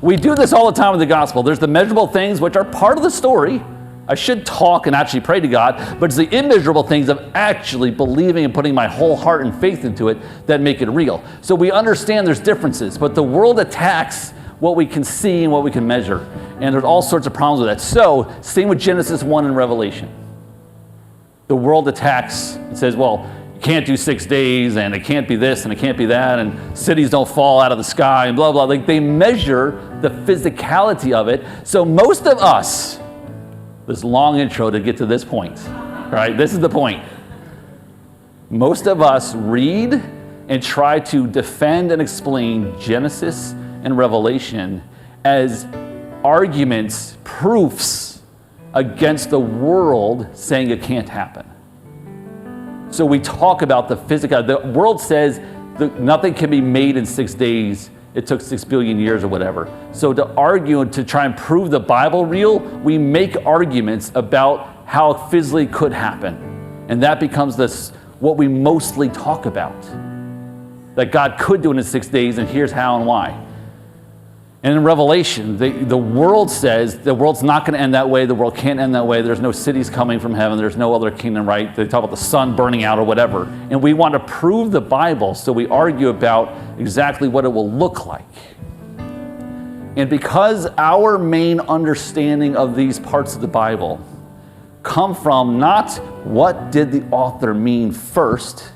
we do this all the time with the gospel. There's the measurable things, which are part of the story. I should talk and actually pray to God, but it's the immeasurable things of actually believing and putting my whole heart and faith into it that make it real. So we understand there's differences, but the world attacks what we can see and what we can measure. And there's all sorts of problems with that. So, same with Genesis 1 and Revelation. The world attacks and says, well, you can't do 6 days, and it can't be this, and it can't be that, and cities don't fall out of the sky, and blah, blah. Like, they measure the physicality of it. So most of us, this long intro to get to this point, right? This is the point. Most of us read and try to defend and explain Genesis and Revelation as arguments, proofs against the world saying it can't happen. So we talk about the physical. The world says that nothing can be made in 6 days. It took 6 billion years or whatever. So to argue and to try and prove the Bible real, we make arguments about how it physically could happen. And that becomes what we mostly talk about. That God could do it in 6 days, and here's how and why. And in Revelation, the world says the world's not going to end that way. The world can't end that way. There's no cities coming from heaven. There's no other kingdom, right? They talk about the sun burning out or whatever. And we want to prove the Bible, so we argue about exactly what it will look like. And because our main understanding of these parts of the Bible come from not what did the author mean first,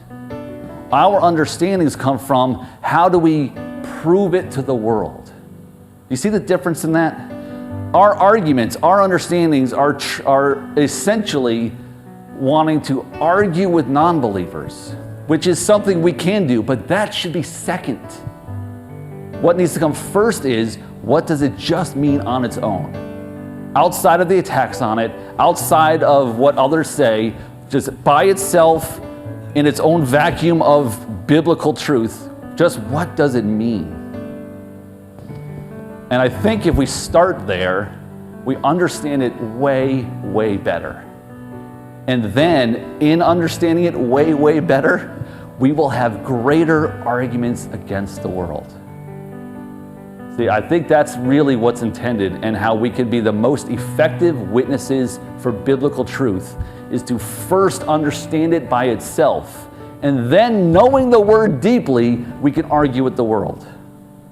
our understandings come from how do we prove it to the world. You see the difference in that? Our arguments, our understandings are essentially wanting to argue with non-believers, which is something we can do, but that should be second. What needs to come first is, what does it just mean on its own? Outside of the attacks on it, outside of what others say, just by itself, in its own vacuum of biblical truth, just what does it mean? And I think if we start there, we understand it way, way better. And then, in understanding it way, way better, we will have greater arguments against the world. See, I think that's really what's intended, and how we can be the most effective witnesses for biblical truth is to first understand it by itself, and then, knowing the word deeply, we can argue with the world.